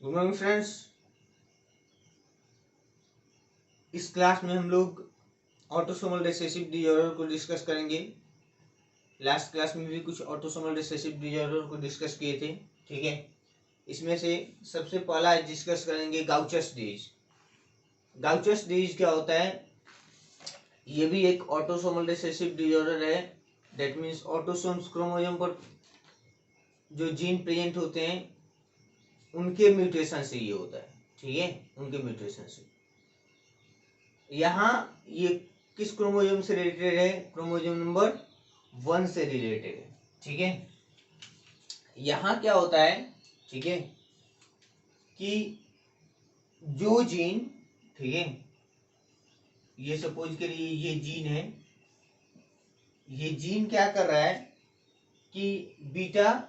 Good morning friends. इस class में हम लोग ऑटोसोमल रिसेसिव डिसऑर्डर को डिस्कस करेंगे। लास्ट क्लास में भी कुछ ऑटोसोमल रिसेसिव डिसऑर्डर को डिस्कस किए थे, ठीक है। इसमें से सबसे पहला डिस्कस करेंगे गाउचर्स डिजीज। गाउचर्स डिजीज क्या होता है? ये भी एक ऑटोसोमल रिसेसिव डिसऑर्डर है। दैट मीन्स ऑटोसोम्स क्रोमोसोम पर जो जीन प्रेजेंट होते हैं उनके म्यूटेशन से ये होता है, ठीक है, उनके म्यूटेशन से। यहाँ ये किस क्रोमोसोम से रिलेटेड है? क्रोमोसोम नंबर 1 से रिलेटेड है, ठीक है। यहाँ क्या होता है, ठीक है, कि जो जीन, ठीक है, ये सपोज करिए ये जीन है, ये जीन क्या कर रहा है कि बीटा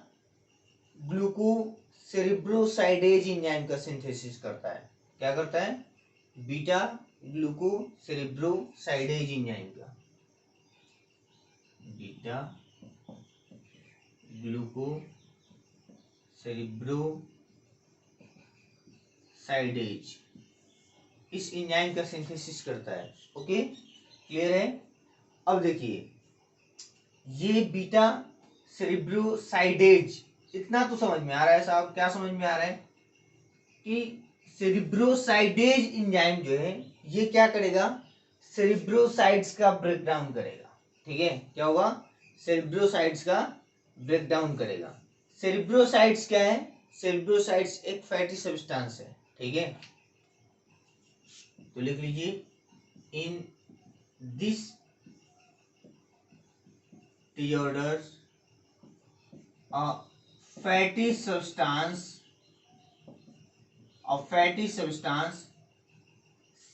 ग्लूकोसेरिब्रोसाइडेज एंजाइम का सिंथेसिस करता है। क्या करता है? बीटा ग्लूकोसेरिब्रोसाइडेज एंजाइम का, बीटा ग्लूकोसेरिब्रोसाइडेज, इस एंजाइम का सिंथेसिस करता है। ओके, क्लियर है? अब देखिए ये बीटा सेरिब्रोसाइडेज, इतना तो समझ में आ रहा है साहब। क्या समझ में आ रहा है? कि सेरिब्रोसाइडेज एंजाइम जो है ये क्या करेगा? सेरिब्रोसाइड्स का ब्रेकडाउन करेगा, ठीक है। क्या होगा? सेरिब्रोसाइड्स का ब्रेकडाउन करेगा। सेरिब्रोसाइड्स क्या है? सेरिब्रोसाइड्स एक फैटी सब्सटेंस है, ठीक है। तो लिख लीजिए, in this disorders a fatty substance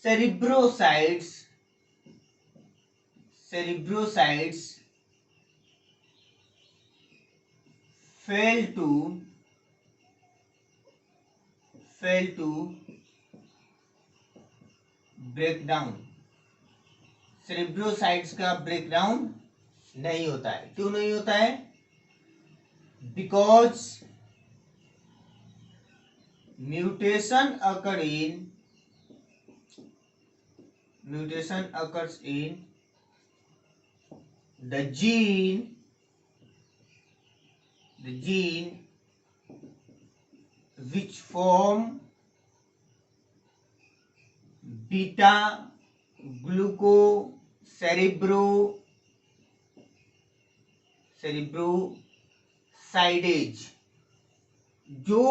cerebrosides fail to break down। सेरिब्रोसाइड्स का ब्रेकडाउन नहीं होता है। क्यों नहीं होता है? Because mutation occurs in the gene which form beta ग्लूकोसेरिब्रोसाइडेज। जो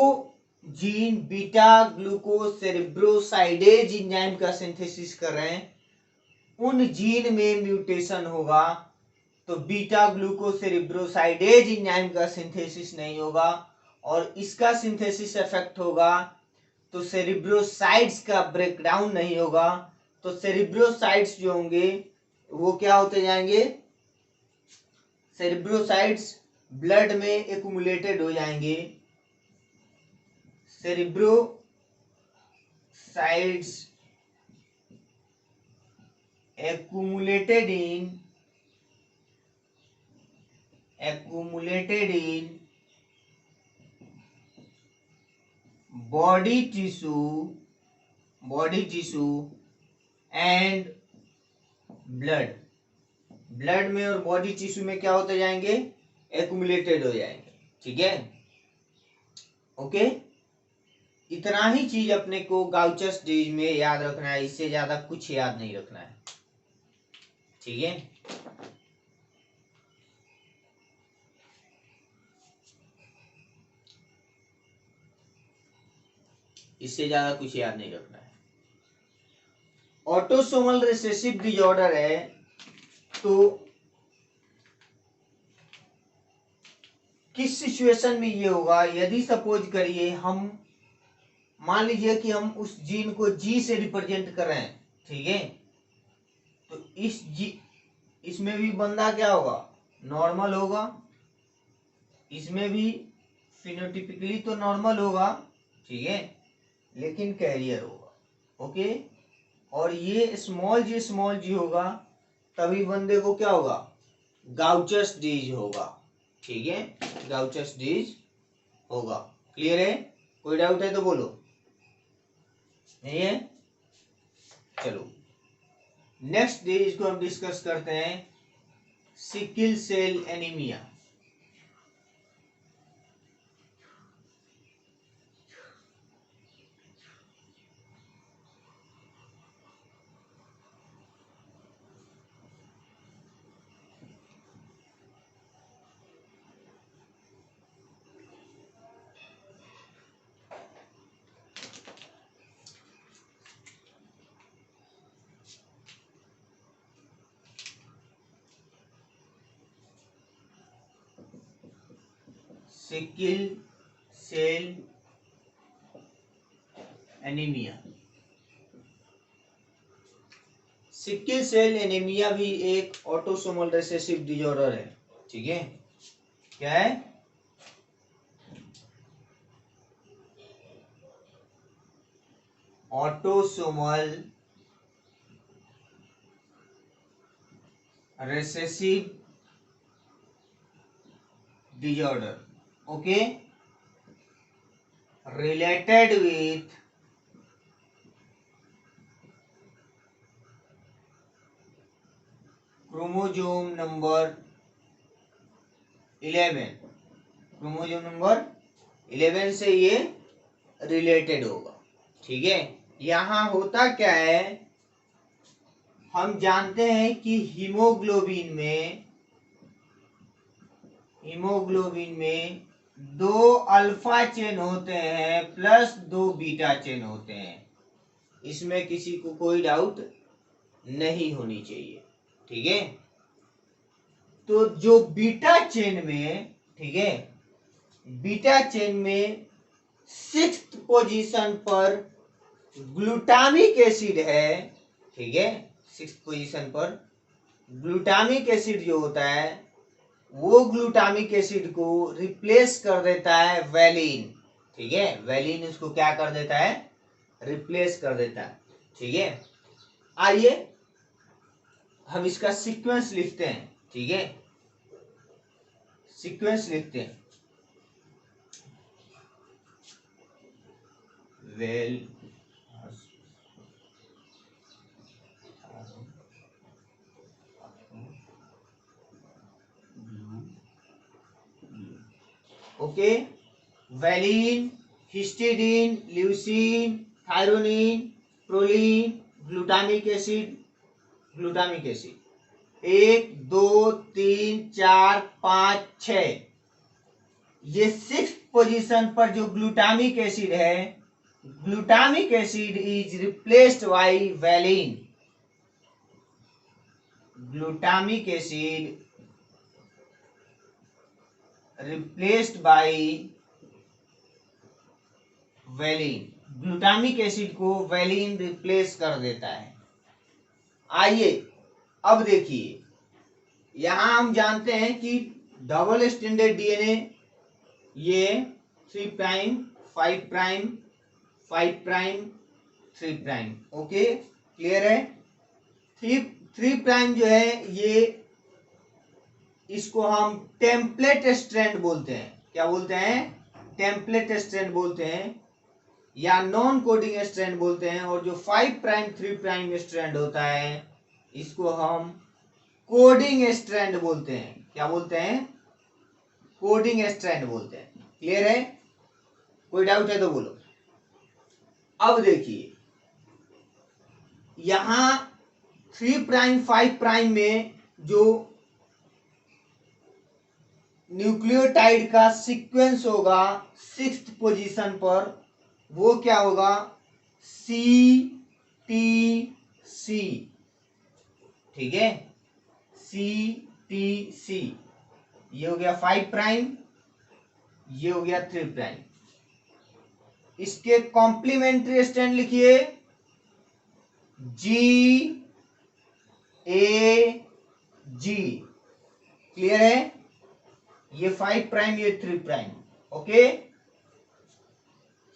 जीन बीटा ग्लूकोसेरिब्रोसाइडेज एंजाइम का सिंथेसिस कर रहे हैं उन जीन में म्यूटेशन होगा तो बीटा ग्लूकोसेरिब्रोसाइडेज एंजाइम का सिंथेसिस नहीं होगा, और इसका सिंथेसिस इफेक्ट होगा तो सेरिब्रोसाइड्स का ब्रेकडाउन नहीं होगा। तो सेरिब्रोसाइड्स जो होंगे वो क्या होते जाएंगे? सेरिब्रोसाइड्स ब्लड में एक्यूमुलेटेड हो जाएंगे। सेरिब्रोसाइड्स accumulated in body tissue and blood में और बॉडी टिश्यू में क्या होते जाएंगे? एक्यूमुलेटेड हो जाएंगे, ठीक है। ओके, इतना ही चीज अपने को गाउचर्स डिजीज में याद रखना है, इससे ज्यादा कुछ याद नहीं रखना है, ठीक है। इससे ज्यादा कुछ याद नहीं रखना है। ऑटोसोमल रिसेसिव डिसऑर्डर है तो किस सिचुएशन में ये होगा? यदि सपोज करिए हम मान लीजिए कि हम उस जीन को जी से रिप्रेजेंट कर रहे हैं, ठीक है, तो इसमें भी बंदा क्या होगा? नॉर्मल होगा। इसमें भी फिनोटिपिकली तो नॉर्मल होगा, ठीक है, लेकिन कैरियर होगा। ओके, और ये स्मॉल जी होगा तभी बंदे को क्या होगा? गाउचर्स डिजीज होगा, ठीक है, गाउचस डिजीज होगा। क्लियर है? कोई डाउट है तो बोलो, नहीं है? चलो नेक्स्ट डिजीज को हम डिस्कस करते हैं, sickle cell anaemia. Sickle cell anaemia. Sickle cell anaemia भी एक ऑटोसोमल रिसेसिव डिसऑर्डर है। ठीक है, क्या है? Autosomal recessive disorder, okay, related with chromosome number 11। Chromosome number 11 से ये रिलेटेड होगा। ठीक है, यहाँ होता क्या है, हम जानते हैं कि हीमोग्लोबिन में 2 अल्फा चेन होते हैं प्लस 2 बीटा चेन होते हैं। इसमें किसी को कोई डाउट नहीं होनी चाहिए। ठीक है, तो जो बीटा चेन में, ठीक है, बीटा चेन में 6th पोजीशन पर ग्लूटामिक एसिड है। ठीक है, 6th पोजीशन पर ग्लूटामिक एसिड जो होता है, वो ग्लूटामिक एसिड को रिप्लेस कर देता है वैलिन। ठीक है, वैलिन उसको क्या कर देता है? रिप्लेस कर देता है। ठीक है, आइए हम इसका सीक्वेंस लिखते हैं। ठीक है, सीक्वेंस लिखते हैं, well okay, valine, histidine, leucine, threonine, proline, glutamic acid, 1 2 3 4 5 6। ये 6th पोजीशन पर जो ग्लूटामिक एसिड है, glutamic acid is replaced by valine. Glutamic acid replaced by valine. Glutamic acid को वैलिन रिप्लेस कर देता है। आइए अब देखिए, यहां हम जानते हैं कि डबल स्ट्रैंडेड डीएनए ये 3 prime 5 prime 5 prime 3 prime. Okay, clear है? 3 प्राइम जो है, ये इसको हम टेम्पलेट स्ट्रैंड बोलते हैं। क्या बोलते हैं? टेम्पलेट स्ट्रैंड बोलते हैं या नॉन कोडिंग स्ट्रैंड बोलते हैं। और जो 5 प्राइम 3 प्राइम स्ट्रैंड होता है, इसको हम कोडिंग स्ट्रैंड बोलते हैं। क्या बोलते हैं? कोडिंग स्ट्रैंड बोलते हैं। क्लियर है? कोई डाउट है तो बोलो। अब देखिए, यहां 3 प्राइम 5 प्राइम में जो न्यूक्लियोटाइड का सीक्वेंस होगा 6th पोजीशन पर, वो क्या होगा? CTC। ठीक है, CTC। ये हो गया 5 प्राइम, ये हो गया 3 प्राइम। इसके कॉम्प्लीमेंट्री स्ट्रैंड लिखिए, GAG। क्लियर है? ये 5 प्राइम, ये 3 प्राइम। ओके,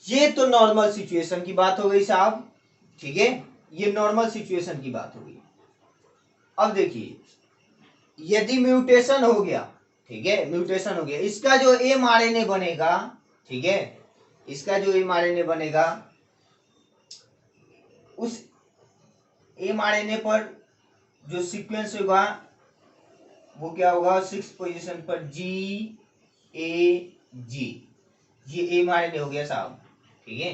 ये तो नॉर्मल सिचुएशन की बात हो गई साहब। ठीक है, ये नॉर्मल सिचुएशन की बात हो गई। अब देखिए, यदि म्यूटेशन हो गया, ठीक है, म्यूटेशन हो गया। इसका जो mRNA बनेगा, ठीक है, इसका जो mRNA बनेगा, उस mRNA पर जो सीक्वेंस होगा वो क्या होगा, 6 पोजीशन पर GAG, ये mRNA हो गया साहब, ठीक है।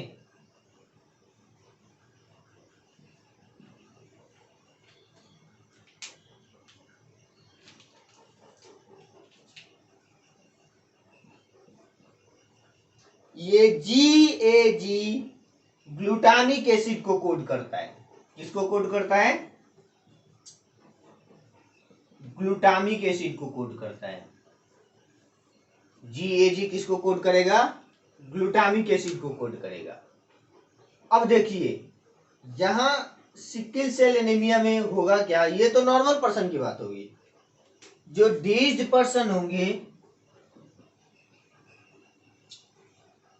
ये GAG ग्लूटामिक एसिड को कोड करता है। किसको कोड करता है? ग्लूटामिक एसिड को कोड करता है। GAG किसको कोड करेगा? ग्लूटामिक एसिड को कोड करेगा। अब देखिए यहां सिकल सेल एनीमिया में होगा क्या, ये तो नॉर्मल पर्सन की बात होगी। जो डिजीज्ड पर्सन होंगे,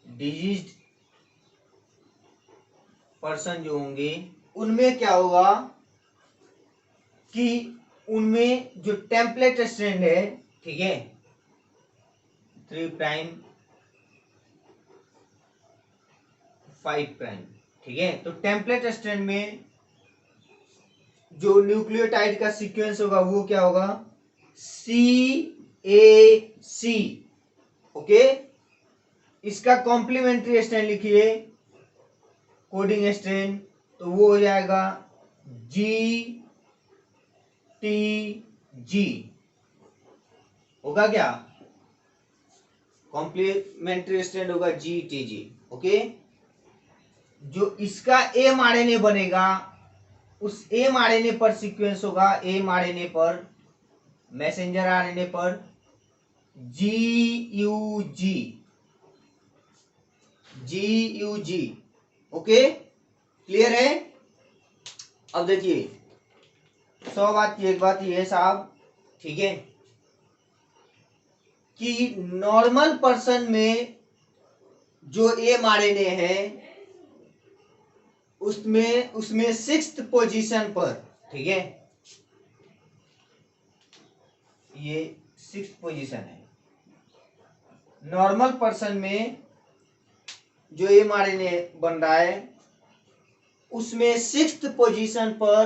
डिजीज्ड पर्सन जो होंगे, उनमें क्या होगा कि उनमें जो टेम्पलेट स्ट्रैंड है, ठीक है, 3 प्राइम 5 प्राइम, ठीक है, तो टेम्पलेट स्ट्रैंड में जो न्यूक्लियोटाइड का सीक्वेंस होगा वो क्या होगा, CAC, ओके। इसका कॉम्प्लीमेंट्री स्ट्रैंड लिखिए, कोडिंग स्ट्रैंड, तो वो हो जाएगा GTG, होगा क्या, कॉम्प्लीमेंट्री स्ट्रैंड होगा GTG, ओके। जो इसका mRNA बनेगा, उस mRNA पर सीक्वेंस होगा, mRNA पर, मैसेंजर RNA पर GUG, ओके, क्लियर है। अब देखिए 100 बात की एक बात ये है साहब, ठीक है, कि नॉर्मल पर्सन में जो mRNA है उसमें 6th पोजीशन पर, ठीक है, ये 6th पोजीशन है। नॉर्मल पर्सन में जो mRNA बन रहा है उसमें 6th पोजीशन पर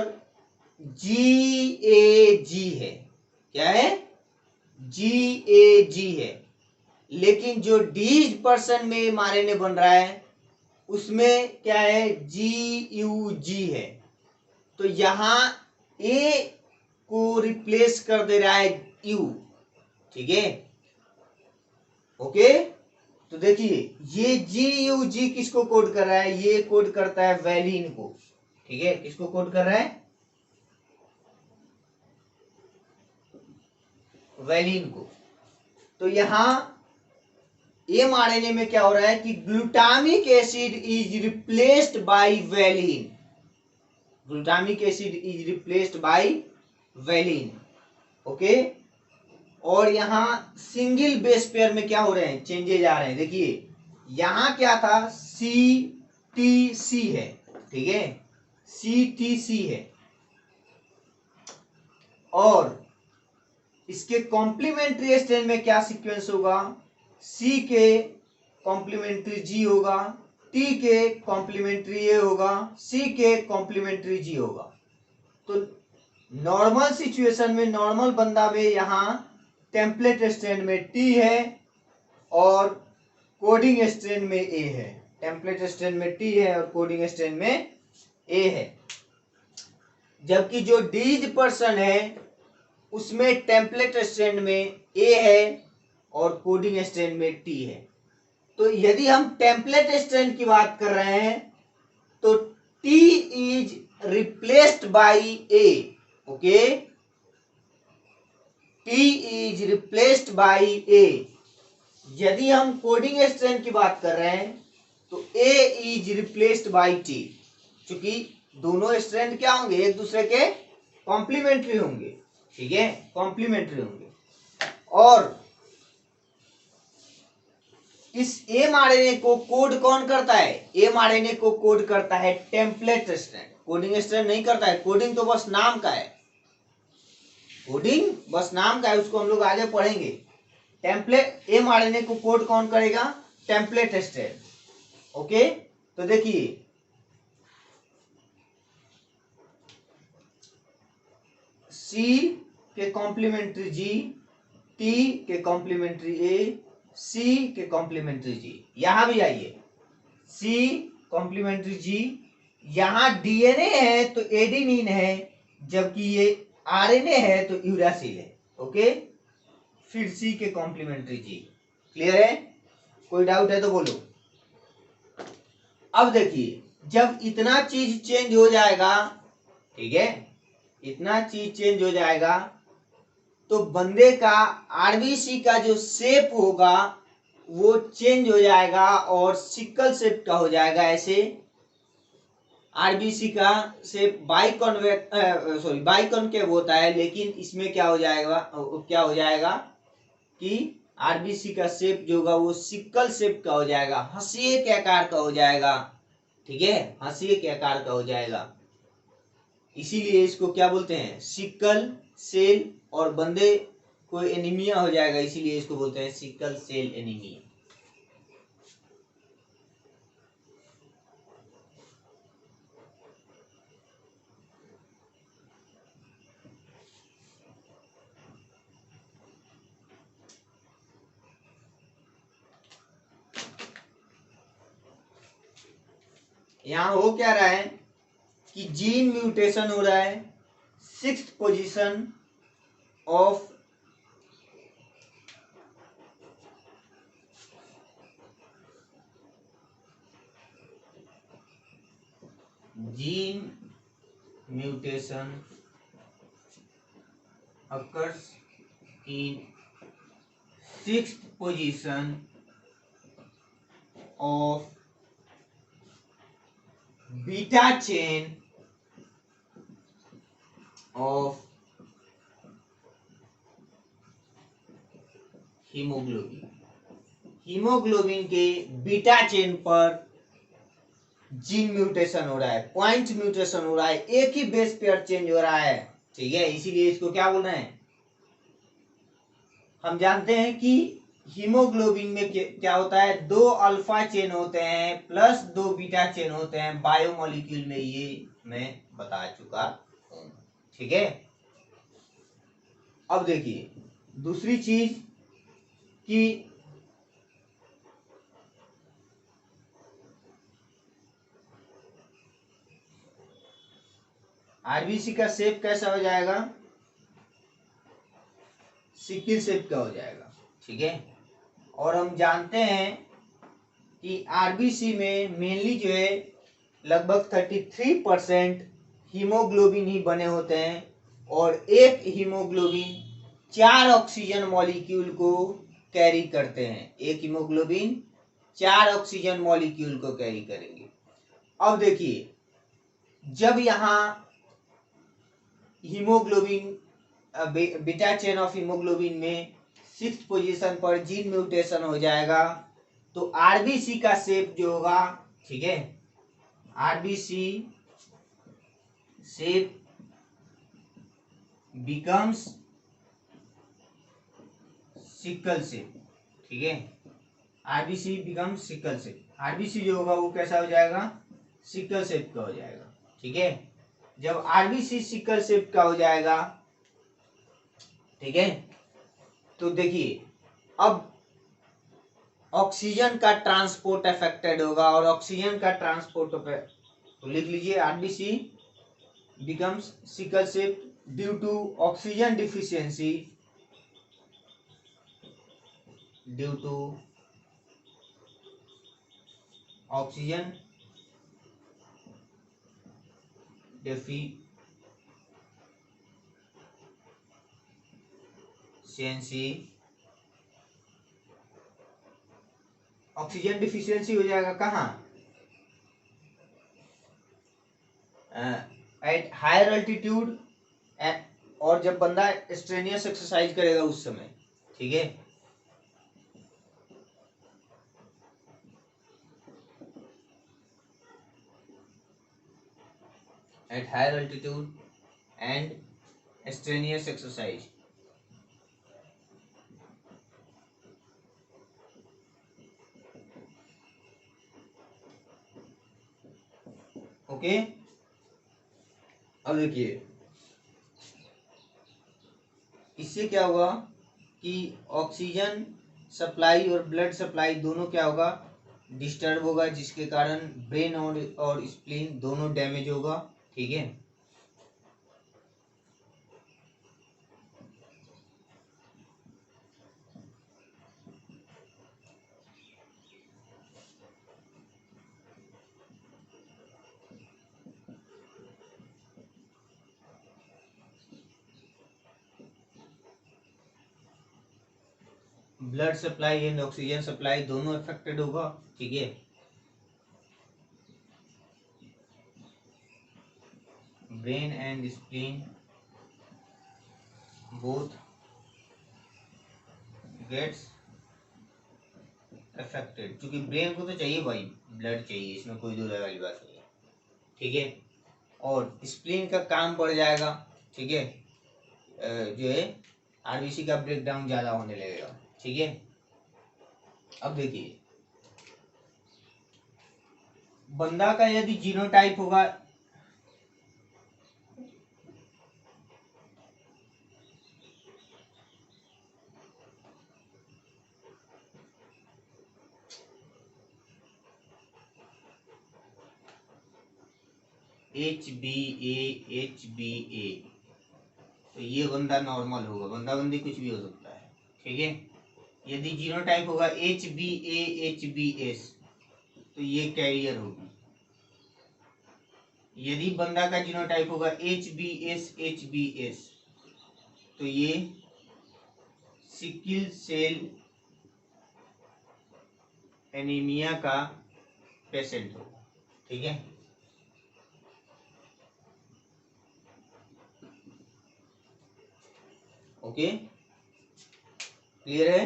GAG है। क्या है? GAG है। लेकिन जो डिजीज्ड पर्सन में mRNA बन रहा है उसमें क्या है, GUG है। तो यहां A को रिप्लेस कर दे रहा है U, ठीक है, ओके। तो देखिए ये GUG किसको कोड कर रहा है, ये कोड करता है वैलिन को, ठीक है, किसको कोड कर रहा है, वैलिन को। तो यहां mRNA में क्या हो रहा है कि glutamic acid is replaced by valine, glutamic acid is replaced by valine, okay. और यहां सिंगल बेस पेयर में क्या हो रहे हैं, चेंजेज आ रहे हैं। देखिए यहां क्या था, CTC है, ठीक है, CTC है, और इसके कॉम्प्लीमेंट्री स्ट्रैंड में क्या सीक्वेंस होगा, C के कॉम्प्लीमेंट्री G होगा, T के कॉम्प्लीमेंट्री A होगा, C के कॉम्प्लीमेंट्री G होगा। तो नॉर्मल सिचुएशन में, नॉर्मल बंदा में यहां टेम्पलेट स्ट्रैंड में T है और कोडिंग स्ट्रैंड में A है। टेम्पलेट स्ट्रैंड में T है और कोडिंग स्ट्रैंड में A है। जबकि जो डिजीज्ड पर्सन है उसमें टेम्पलेट स्ट्रैंड में A है और कोडिंग स्ट्रैंड में T है। तो यदि हम टेम्पलेट स्ट्रैंड की बात कर रहे हैं तो T is replaced by A, okay, T is replaced by A। यदि हम कोडिंग स्ट्रैंड की बात कर रहे हैं तो A is replaced by T, क्योंकि दोनों स्ट्रैंड क्या होंगे, एक दूसरे के कॉम्प्लीमेंट्री होंगे, ठीक है, कॉम्प्लीमेंट्री होंगे। और इस mRNA को कोड कौन करता है, mRNA को कोड करता है टेम्पलेट स्ट्रैंड, कोडिंग स्ट्रैंड नहीं करता है। कोडिंग तो बस नाम का है, कोडिंग बस नाम का है, उसको हम लोग आगे पढ़ेंगे, टेम्पलेट mRNA को कोड कौन करेगा? Template strand. ओके, तो देखिए C के कॉम्प्लीमेंट्री G, T के कॉम्प्लीमेंट्री A, C के कॉम्प्लीमेंट्री G। यहां भी आइए, C कॉम्प्लीमेंट्री G, यहां डीएनए है तो एडेनिन है, जबकि ये आरएनए है तो यूरासिल है। ओके, फिर C के कॉम्प्लीमेंट्री G। क्लियर है? कोई डाउट है तो बोलो। अब देखिए, जब इतना चीज चेंज हो जाएगा, ठीक है, इतना चीज चेंज हो जाएगा तो बंदे का आरबीसी का जो शेप होगा वो चेंज हो जाएगा और सिकल शेप का हो जाएगा। ऐसे आरबीसी का शेप बाइकॉन्केव होता है, लेकिन इसमें क्या हो जाएगा कि आरबीसी का शेप जो होगा वो सिकल शेप का हो जाएगा, हंसिए के आकार का हो जाएगा। ठीक है, हंसिए के आकार का हो जाएगा। इसीलिए इसको क्या बोलते हैं? Sickle cell. और बंदे को एनीमिया हो जाएगा, इसीलिए इसको बोलते हैं सिकल सेल एनीमिया। यहां हो क्या रहा है कि जीन म्यूटेशन हो रहा है, 6th position of gene mutation occurs in 6th position of beta chain of haemoglobin. Haemoglobin के बीटा चेन पर जीन म्यूटेशन हो रहा है, पॉइंट म्यूटेशन हो रहा है, एक ही बेस पेयर चेंज हो रहा है। ठीक है, इसीलिए इसको क्या बोल रहे हैं? हम जानते हैं कि हीमोग्लोबिन में क्या होता है, 2 अल्फा चेन होते हैं प्लस 2 बीटा चेन होते हैं। बायोमोलिक्यूल में ये मैं बता चुका हूं। ठीक है, अब देखिए दूसरी चीज कि आरबीसी का शेप कैसा हो जाएगा? सिकल शेप का हो जाएगा। ठीक है, और हम जानते हैं कि आरबीसी में मेनली जो है लगभग 33% हीमोग्लोबिन ही बने होते हैं, और एक हीमोग्लोबिन 4 ऑक्सीजन मॉलिक्यूल को कैरी करते हैं। एक हीमोग्लोबिन 4 ऑक्सीजन मॉलिक्यूल को कैरी करेंगे। अब देखिए, जब यहां haemoglobin beta chain of haemoglobin में 6th पोजीशन पर जीन म्यूटेशन हो जाएगा तो आरबीसी का शेप जो होगा, ठीक है, RBC shape becomes sickle shape. ठीक है, RBC becomes sickle shape. RBC जो होगा वो कैसा हो जाएगा? सिकल शेप का हो जाएगा। ठीक है, जब आरबीसी सिकल शेप का हो जाएगा, ठीक है, तो देखिए अब ऑक्सीजन का ट्रांसपोर्ट अफेक्टेड होगा, और ऑक्सीजन का ट्रांसपोर्ट तो लिख लीजिए RBC becomes sickle shape due to oxygen deficiency, due to oxygen deficiency. Oxygen deficiency हो जाएगा कहाँ? एट हायर अल्टीट्यूड, और जब बंदा स्ट्रेनियस एक्सरसाइज करेगा उस समय। ठीक है, at higher altitude and strenuous exercise। Okay. अब देखिए इससे क्या हुआ कि ऑक्सीजन सप्लाई और ब्लड सप्लाई दोनों क्या होगा, डिस्टर्ब होगा, जिसके कारण ब्रेन और स्प्लीन दोनों डैमेज होगा। ठीक है, blood supply and oxygen supply दोनों अफेक्टेड होगा। ठीक है, brain and spleen both gets affected, क्योंकि ब्रेन को तो चाहिए भाई, ब्लड चाहिए, इसमें कोई दो राय वाली बात नहीं है। ठीक है, और स्प्लीन का काम बढ़ जाएगा। ठीक है, जो है आरबीसी का ब्रेकडाउन ज्यादा होने लगेगा। ठीक है, अब देखिए बंदा का यदि जीनोटाइप होगा, HbA तो ये बंदा नॉर्मल होगा, बंदा बंदी कुछ भी हो सकता है। ठीक है, यदि जीनोटाइप होगा HbA-HbS तो ये कैरियर होगी। यदि बंदा का जीनोटाइप होगा HbS-HbS तो ये सिकिल सेल एनीमिया का पेशेंट होगा। ठीक है, ओके, क्लियर है।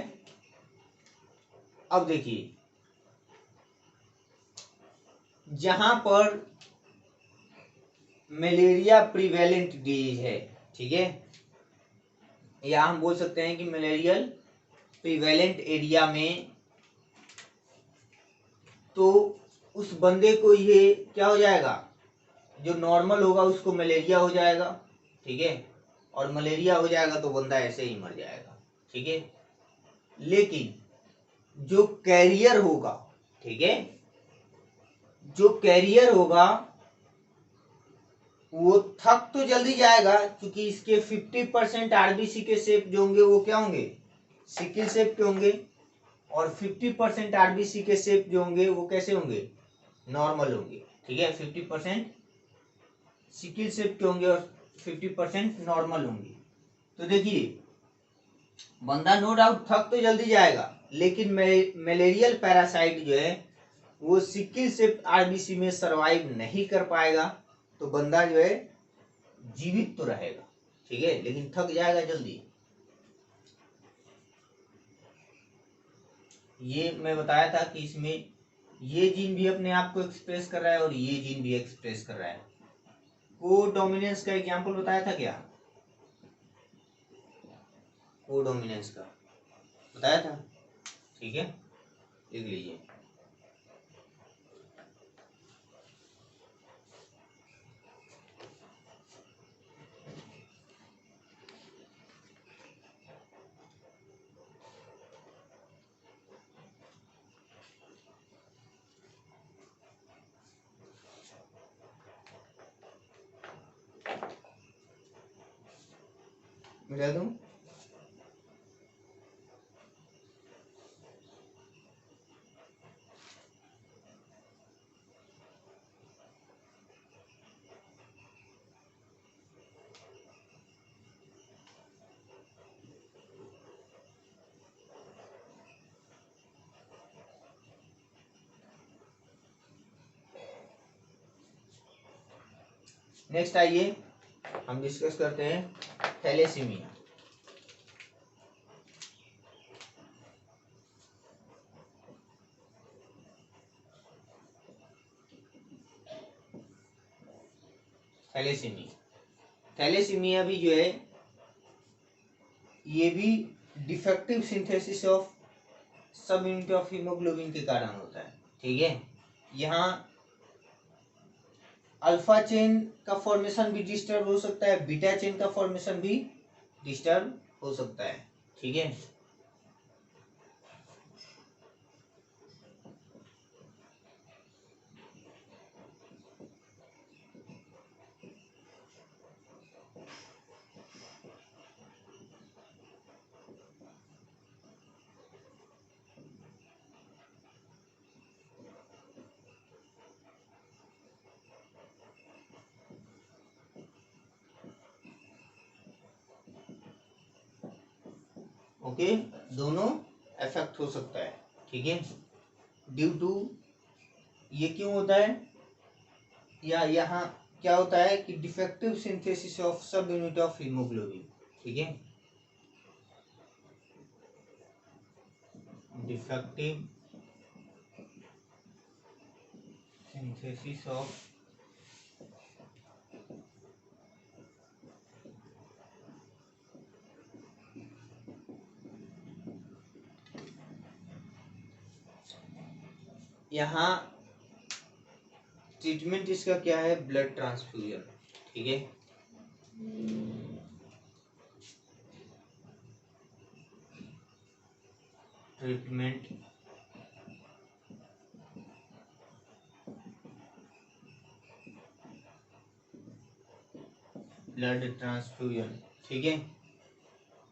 अब देखिए जहां पर मलेरिया प्रिवेलेंट डिजीज है, ठीक है, या हम बोल सकते हैं कि मलेरियल प्रिवेलेंट एरिया में, तो उस बंदे को ये क्या हो जाएगा, जो नॉर्मल होगा उसको मलेरिया हो जाएगा। ठीक है, और मलेरिया हो जाएगा तो बंदा ऐसे ही मर जाएगा। ठीक है, लेकिन जो कैरियर होगा, ठीक है, जो कैरियर होगा वो थक तो जल्दी जाएगा, क्योंकि इसके 50% आरबीसी के शेप जो होंगे वो क्या होंगे, सिकिल शेप के होंगे, और 50% आरबीसी के शेप जो होंगे वो कैसे होंगे, नॉर्मल होंगे। ठीक है, 50% सिकिल शेप के होंगे और 50% नॉर्मल होंगे। तो देखिए बंदा नो डाउट थक तो जल्दी जाएगा, लेकिन मलेरियल पैरासाइट जो है वो सिकिल शेप आरबीसी में सरवाइव नहीं कर पाएगा, तो बंदा जो है जीवित तो रहेगा। ठीक है, लेकिन थक जाएगा जल्दी। ये मैं बताया था कि इसमें ये जीन भी अपने आप को एक्सप्रेस कर रहा है और ये जीन भी एक्सप्रेस कर रहा है। को डोमिनेंस का एग्जांपल बताया था क्या, को डोमिनेंस का बताया था। ठीक है, लिख लीजिए। मिला दूं, नेक्स्ट आइए हम डिस्कस करते हैं थैलेसीमिया। थैलेसीमिया, थैलेसीमिया भी जो है ये भी डिफेक्टिव सिंथेसिस ऑफ सब यूनिट ऑफ हीमोग्लोबिन के कारण होता है। ठीक है, यहाँ अल्फा चेन का फॉर्मेशन भी डिस्टर्ब हो सकता है, बीटा चेन का फॉर्मेशन भी डिस्टर्ब हो सकता है। ठीक है, ओके, दोनों इफेक्ट हो सकता है। ठीक है, ड्यू टू, ये क्यों होता है, या यहाँ क्या होता है कि डिफेक्टिव सिंथेसिस ऑफ सब यूनिट ऑफ हीमोग्लोबिन। ठीक है, डिफेक्टिव सिंथेसिस ऑफ यहाँ ट्रीटमेंट इसका क्या है, ब्लड ट्रांसफ्यूजन। ठीक है, ट्रीटमेंट ब्लड ट्रांसफ्यूजन। ठीक है,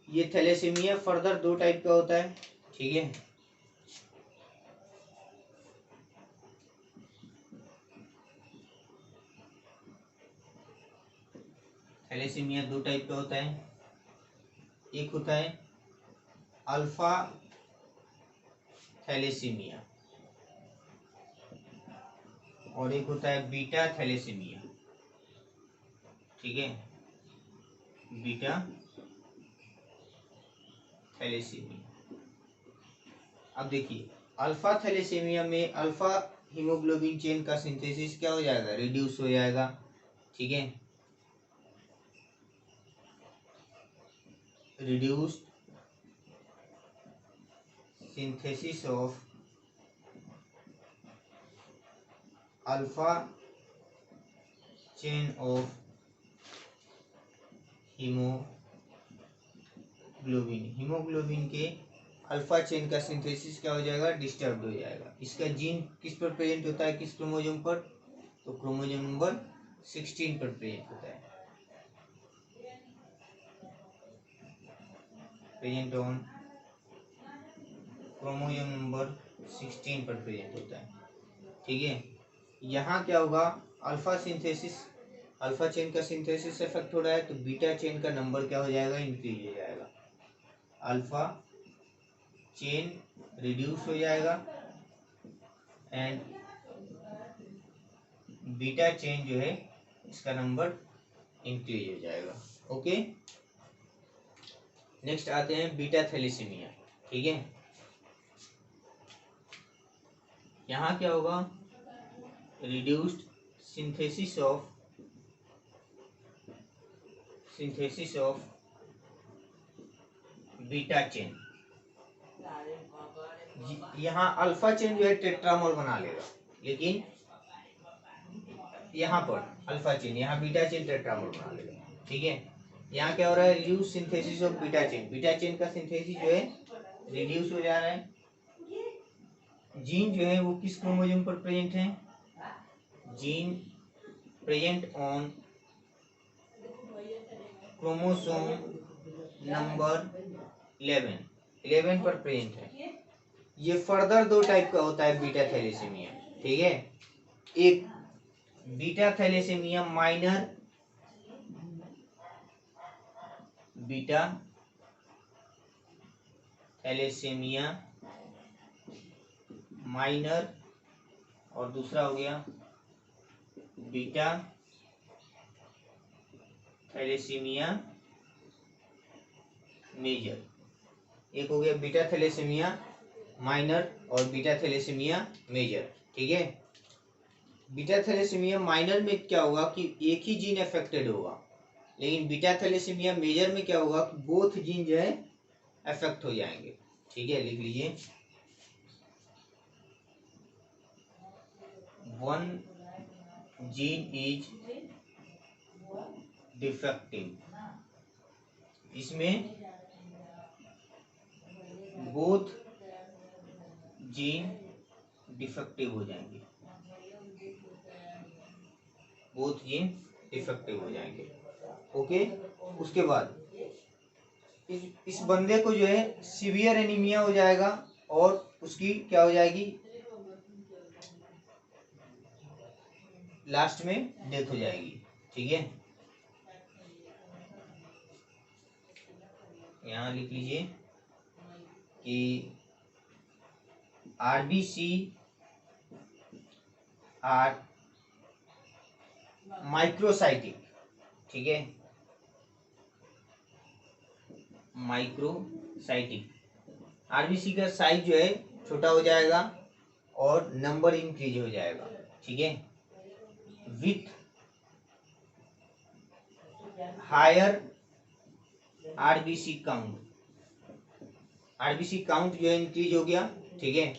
ये थैलेसीमिया फर्दर दो टाइप का होता है। ठीक है, थैलेसीमिया दो टाइप का होता है, एक होता है अल्फा थैलेसीमिया और एक होता है बीटा थैलेसीमिया। ठीक है, बीटा थैलेसीमिया। अब देखिए, अल्फा थैलेसीमिया में अल्फा हीमोग्लोबिन चेन का सिंथेसिस क्या हो जाएगा, रिड्यूस हो जाएगा। ठीक है, reduced synthesis of alpha chain of haemoglobin के अल्फा चेन का सिंथेसिस क्या हो जाएगा, डिस्टर्ब हो जाएगा। इसका जीन किस पर प्रेजेंट होता है, किस क्रोमोसोम पर, तो क्रोमोसोम नंबर 16 पर प्रेजेंट होता है, प्रेजेंट ऑन क्रोमोसोम नंबर 16 पर प्रेजेंट होता है। ठीक है, यहाँ क्या होगा, अल्फा चेन का सिंथेसिस इफेक्ट हो रहा है, तो बीटा चेन का नंबर क्या हो जाएगा, इंक्रीज हो जाएगा। अल्फा चेन रिड्यूस हो जाएगा एंड बीटा चेन जो है इसका नंबर इंक्रीज हो जाएगा। ओके, नेक्स्ट आते हैं बीटा थैलेसीमिया। ठीक है, यहाँ क्या होगा, reduced synthesis of beta chain. यहाँ अल्फा चेन जो है टेट्रामर बना लेगा, लेकिन यहाँ पर अल्फा चेन, यहाँ बीटा चेन टेट्रामर बना लेगा। ठीक है, यहाँ क्या हो रहा है, reduce synthesis of beta chain का सिंथेसिस जो है रिड्यूस हो जा रहा है। जीन जो है वो किस क्रोमोसोम पर प्रेजेंट है, gene present on chromosome number 11 पर प्रेजेंट है। ये फर्दर दो टाइप का होता है बीटा थैलेसीमिया। ठीक है, एक beta thalassaemia minor, beta thalassaemia minor, और दूसरा हो गया बीटा थैलेसीमिया मेजर। एक हो गया बीटा थैलेसीमिया माइनर और बीटा थैलेसीमिया मेजर। ठीक है, बीटा थैलेसीमिया माइनर में क्या होगा कि एक ही जीन अफेक्टेड होगा, लेकिन बीटा थैलेसीमिया मेजर में क्या होगा कि बोथ जीन जो है अफेक्ट हो जाएंगे। ठीक है, लिख लीजिए 1 जीन इज डिफेक्टिव, इसमें बोथ जीन डिफेक्टिव हो जाएंगे, बोथ जीन डिफेक्टिव हो जाएंगे। ओके, उसके बाद इस बंदे को जो है सीवियर एनीमिया हो जाएगा और उसकी क्या हो जाएगी, लास्ट में डेथ हो जाएगी। ठीक है, यहाँ लिख लीजिए कि आरबीसी आर माइक्रोसाइटिक। ठीक है, माइक्रोसाइटिक, आरबीसी का साइज जो है छोटा हो जाएगा और नंबर इंक्रीज हो जाएगा। ठीक है, with higher RBC count, RBC count जो है इंक्रीज हो गया। ठीक है,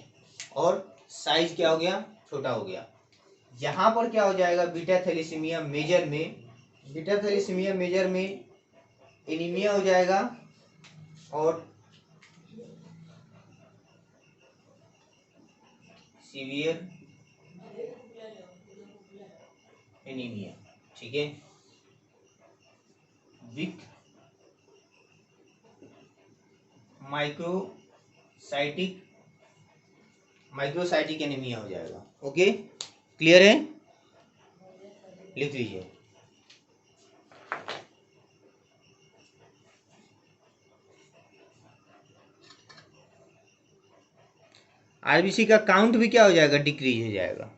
और साइज क्या हो गया, छोटा हो गया। यहाँ पर क्या हो जाएगा, बीटा थैलेसीमिया मेजर में, बीटा थैलेसीमिया मेजर में एनीमिया हो जाएगा और सीवियर एनीमिया। ठीक है, विथ माइक्रोसाइटिक, माइक्रोसाइटिक एनीमिया हो जाएगा। ओके, क्लियर है, लिख लीजिए। आरबीसी का काउंट भी क्या हो जाएगा, डिक्रीज हो जाएगा।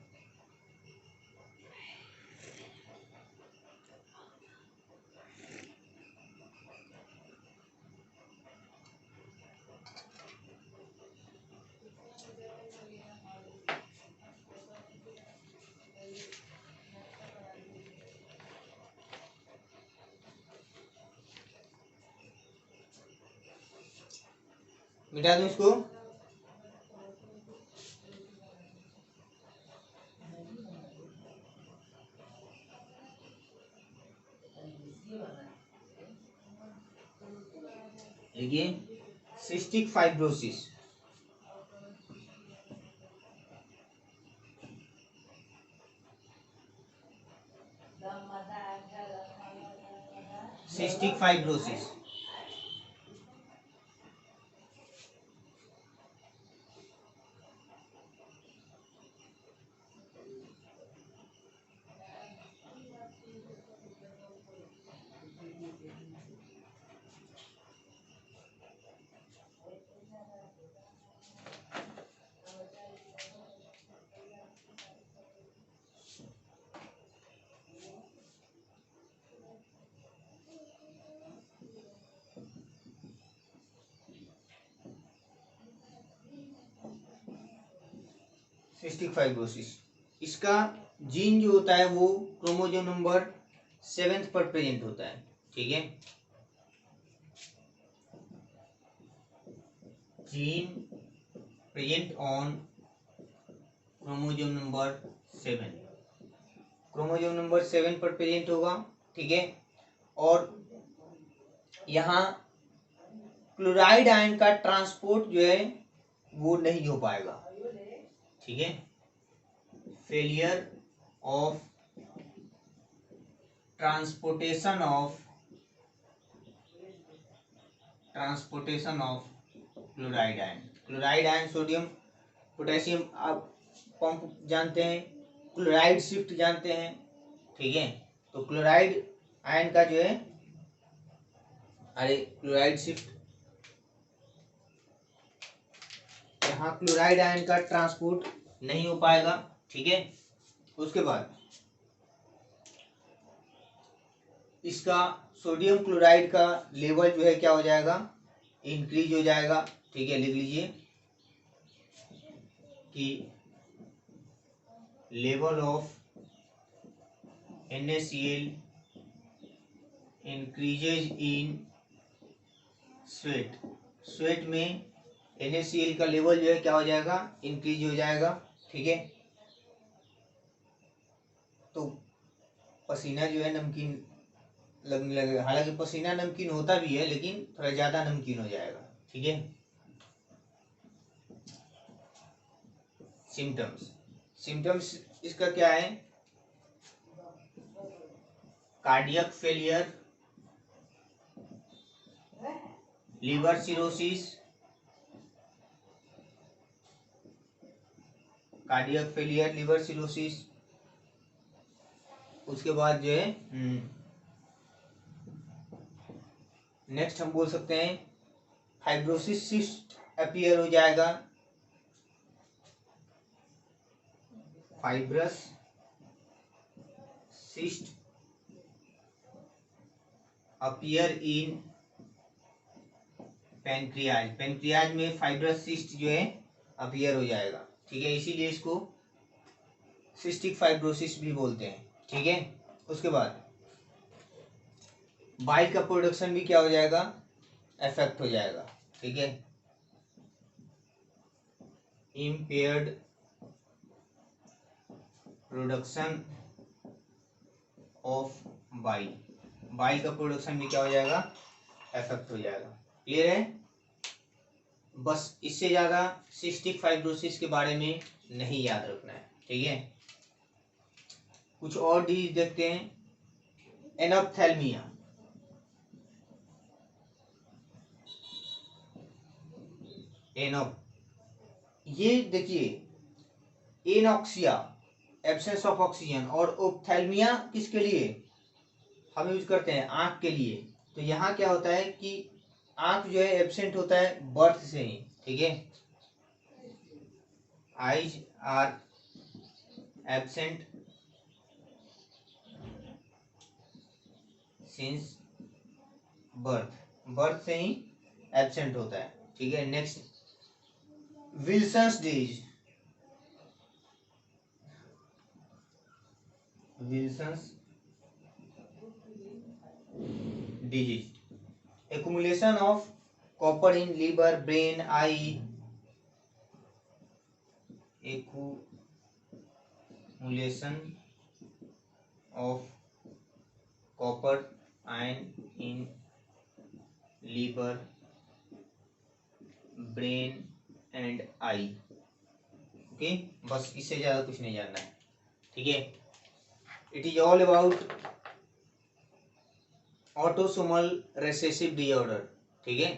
मिटा दूं इसको, देखिए cystic fibrosis, cystic fibrosis, cystic fibrosis, इसका जीन जो होता है वो क्रोमोसोम नंबर 7 पर प्रेजेंट होता है। ठीक है, gene present on chromosome number 7, chromosome number 7 पर प्रेजेंट होगा। ठीक है, और यहाँ क्लोराइड आयन का ट्रांसपोर्ट जो है वो नहीं हो पाएगा। ठीक है, failure of transportation of chloride ion, chloride ion sodium potassium आप पंप जानते हैं, क्लोराइड शिफ्ट जानते हैं। ठीक है, तो क्लोराइड आयन का जो है, अरे क्लोराइड शिफ्ट, यहाँ क्लोराइड आयन का ट्रांसपोर्ट नहीं हो पाएगा। ठीक है, उसके बाद इसका सोडियम क्लोराइड का लेवल जो है क्या हो जाएगा, इंक्रीज हो जाएगा। ठीक है, लिख लीजिए कि level of NaCl increases in sweat, sweat में NaCl का लेवल जो है क्या हो जाएगा, इंक्रीज हो जाएगा। ठीक है, तो पसीना जो है नमकीन लगने लगेगा। हालांकि पसीना नमकीन होता भी है, लेकिन थोड़ा ज़्यादा नमकीन हो जाएगा। ठीक है। सिम्टम्स, सिम्टम्स इसका क्या है? Cardiac failure, liver cirrhosis, cardiac failure, liver cirrhosis. उसके बाद जो है नेक्स्ट हम बोल सकते हैं फाइब्रोसिस सिस्ट अपीयर हो जाएगा। Fibrous cyst appear in pancreas, pancreas में फाइब्रस सिस्ट जो है अपीयर हो जाएगा। ठीक है, इसीलिए इसको सिस्टिक फाइब्रोसिस भी बोलते हैं। ठीक है। उसके बाद बाइल का प्रोडक्शन भी क्या हो जाएगा? इफेक्ट हो जाएगा। ठीक है। Impaired production of bile, bile का प्रोडक्शन भी क्या हो जाएगा? इफेक्ट हो जाएगा। क्लियर है? बस इससे ज्यादा सिस्टिक फाइब्रोसिस के बारे में नहीं याद रखना है। ठीक है। कुछ और डिजीज देखते हैं। एनोप्थेल्मिया, ये देखिए, एनॉक्सिया एब्सेंस ऑफ ऑक्सीजन, और ओप्थेल्मिया किसके लिए हम यूज करते हैं? आंख के लिए। तो यहाँ क्या होता है कि आंख जो है एब्सेंट होता है बर्थ से ही। ठीक है। Eyes are absent since birth, birth से ही एब्सेंट होता है। ठीक है। Next Wilson's disease, Wilson's disease, accumulation of copper in liver, brain, eye, accumulation of copper ion in liver, brain and eye। Okay, बस इससे ज्यादा कुछ नहीं जानना है। ठीक है। It is all about autosomal recessive disorder. ठीक है।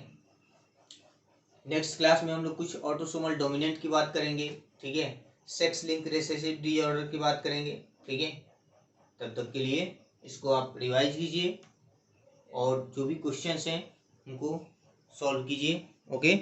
नेक्स्ट क्लास में हम लोग कुछ ऑटोसोमल डोमिनेंट की बात करेंगे। ठीक है। सेक्स लिंक रिसेसिव डिसऑर्डर की बात करेंगे। ठीक है। तब तक के लिए इसको आप रिवाइज कीजिए और जो भी क्वेश्चंस हैं उनको सॉल्व कीजिए। ओके।